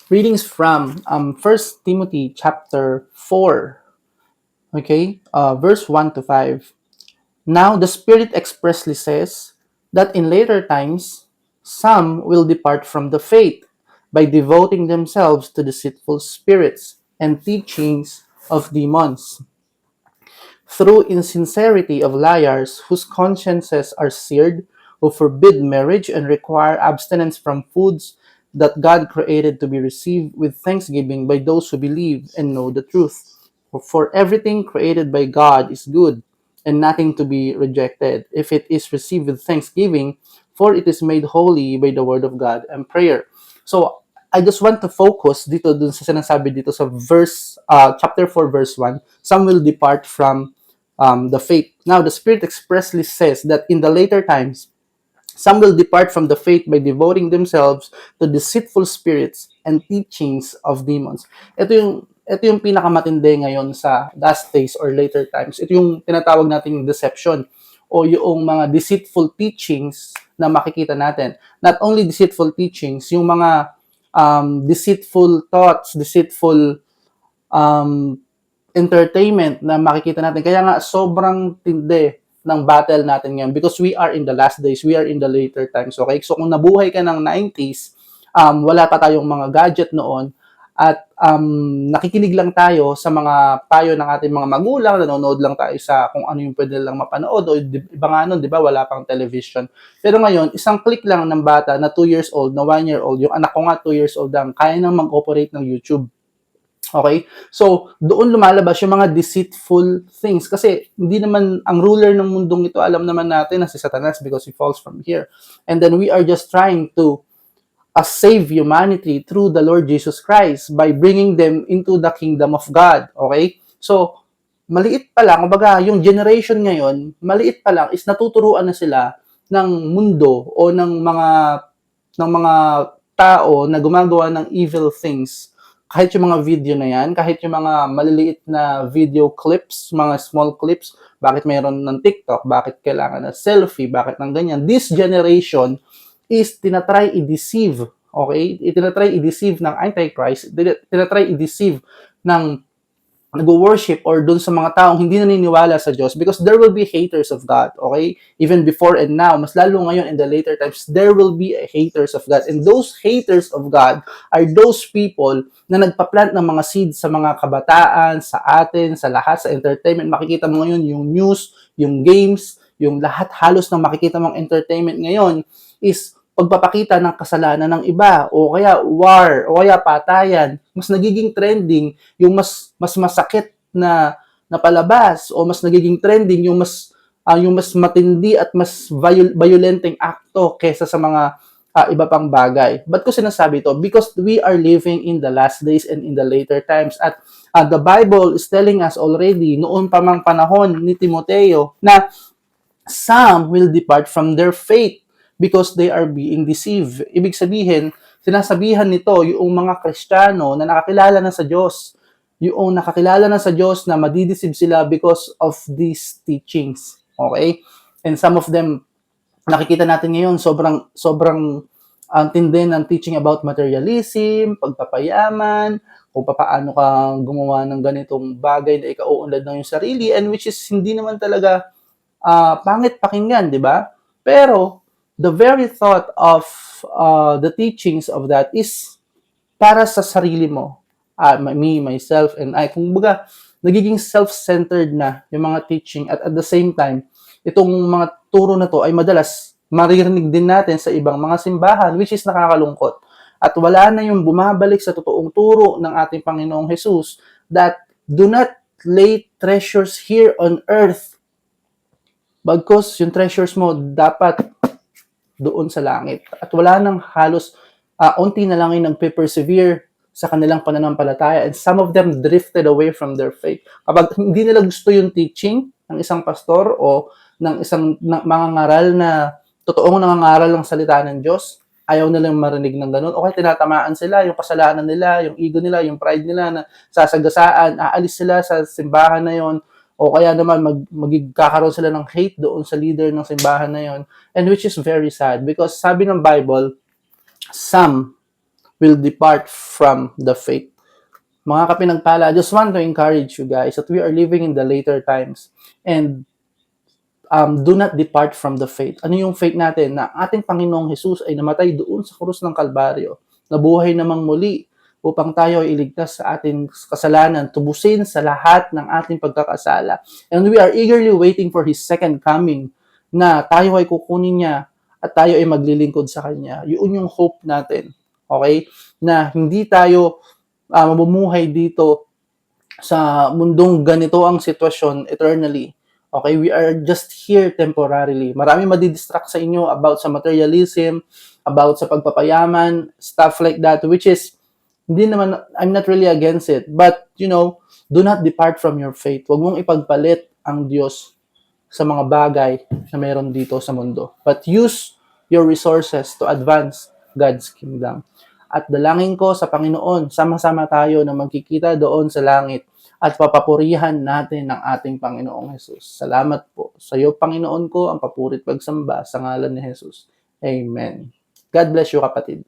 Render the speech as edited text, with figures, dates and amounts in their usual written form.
Readings from 1 Timothy chapter 4, okay, verse 1 to 5. Now the Spirit expressly says that in later times some will depart from the faith by devoting themselves to deceitful spirits and teachings of demons, through insincerity of liars whose consciences are seared, who forbid marriage and require abstinence from foods that God created to be received with thanksgiving by those who believe and know the truth. For everything created by God is good, and nothing to be rejected, if it is received with thanksgiving, for it is made holy by the word of God and prayer. So, I just want to focus dito dun sa sinasabi dito sa chapter 4, verse 1. Some will depart from the faith. Now, the Spirit expressly says that in the later times, some will depart from the faith by devoting themselves to deceitful spirits and teachings of demons. Ito yung pinakamatindi ngayon sa last days or later times. Ito yung tinatawag nating deception o yung mga deceitful teachings na makikita natin. Not only deceitful teachings, yung mga deceitful thoughts, deceitful um, entertainment na makikita natin. Kaya nga sobrang tindi ng battle natin ngayon because we are in the last days, we are in the later times, okay? So kung nabuhay ka ng 90s, wala pa tayong mga gadget noon at nakikinig lang tayo sa mga payo ng ating mga magulang, nanonood lang tayo sa kung ano yung pwede lang mapanood o iba nga nun, di ba, wala pang television. Pero ngayon, isang click lang ng bata na 2 years old, na 1 year old, yung anak ko nga 2 years old lang, kaya nang mag-operate ng YouTube. Okay? So, doon lumalabas yung mga deceitful things. Kasi, hindi naman, ang ruler ng mundong ito, alam naman natin na si Satanas because he falls from here. And then we are just trying to save humanity through the Lord Jesus Christ by bringing them into the kingdom of God. Okay? So, maliit pa lang, kumbaga, yung generation ngayon, maliit pa lang, is natuturuan na sila ng mundo o ng mga tao na gumagawa ng evil things. Kahit yung mga video na yan, kahit yung mga maliliit na video clips, mga small clips, bakit mayroon ng TikTok, bakit kailangan ng selfie, bakit ng ganyan. This generation is tinatry i-deceive, okay? Tinatry i-deceive ng Antichrist, tinatry i-deceive ng nag-worship or dun sa mga taong hindi naniniwala sa Diyos because there will be haters of God, okay? Even before and now, mas lalo ngayon in the later times, there will be haters of God. And those haters of God are those people na nagpa-plant ng mga seeds sa mga kabataan, sa atin, sa lahat, sa entertainment. Makikita mo ngayon yung news, yung games, yung lahat halos ng makikita mong entertainment ngayon is pagpapakita ng kasalanan ng iba o kaya war o kaya patayan. Mas nagiging trending yung mas masakit na palabas o mas nagiging trending yung mas matindi at mas violenteng akto kaysa sa mga iba pang bagay. Ba't ko sinasabi ito? Because we are living in the last days and in the later times at the Bible is telling us already noon pa mang panahon ni Timoteo na some will depart from their faith because they are being deceived. Ibig sabihin, sinasabihan nito yung mga Kristiyano na nakakilala na sa Diyos, yung nakakilala na sa Diyos na madideceive sila because of these teachings. Okay? And some of them, nakikita natin ngayon, sobrang ang tindi ng teaching about materialism, pagpapayaman, kung paano ka gumawa ng ganitong bagay na ikauunlad ng iyong sarili, and which is hindi naman talaga pangit pakinggan, di ba? Pero, the very thought of the teachings of that is para sa sarili mo. Me, myself, and I. Kung baga, nagiging self-centered na yung mga teaching at the same time, itong mga turo na to ay madalas maririnig din natin sa ibang mga simbahan which is nakakalungkot. At wala na yung bumabalik sa totoong turo ng ating Panginoong Jesus that do not lay treasures here on earth. Bagkus, yung treasures mo dapat doon sa langit. At wala nang halos, unti na lang yung nagpe-persevere sa kanilang pananampalataya and some of them drifted away from their faith. Kapag hindi nila gusto yung teaching ng isang pastor o ng isang mga ngaral na totoong nangangaral ng salita ng Diyos, ayaw nilang marinig ng ganun. Okay, tinatamaan sila, yung kasalanan nila, yung ego nila, yung pride nila na sasagasaan, aalis sila sa simbahan na yon o kaya naman magkakaroon sila ng hate doon sa leader ng simbahan na yon, and which is very sad because sabi ng Bible, some will depart from the faith. Mga kapinagpala, I just want to encourage you guys that we are living in the later times, and do not depart from the faith. Ano yung faith natin? Na ating Panginoong Jesus ay namatay doon sa krus ng Kalbaryo, nabuhay namang muli upang tayo ay iligtas sa ating kasalanan, tubusin sa lahat ng ating pagkakasala. And we are eagerly waiting for His second coming, na tayo ay kukunin niya at tayo ay maglilingkod sa Kanya. Yun yung hope natin. Okay? Na hindi tayo mamumuhay dito sa mundong ganito ang sitwasyon eternally. Okay, we are just here temporarily. Marami madidistract sa inyo about sa materialism, about sa pagpapayaman, stuff like that, which is, hindi naman, I'm not really against it. But, do not depart from your faith. Huwag mong ipagpalit ang Diyos sa mga bagay na meron dito sa mundo. But use your resources to advance God's kingdom. At dalangin ko sa Panginoon, sama-sama tayo na magkikita doon sa langit at papapurihan natin ang ating Panginoong Jesus. Salamat po. Sa iyo, Panginoon ko, ang papurit pagsamba sa ngalan ni Jesus. Amen. God bless you, kapatid.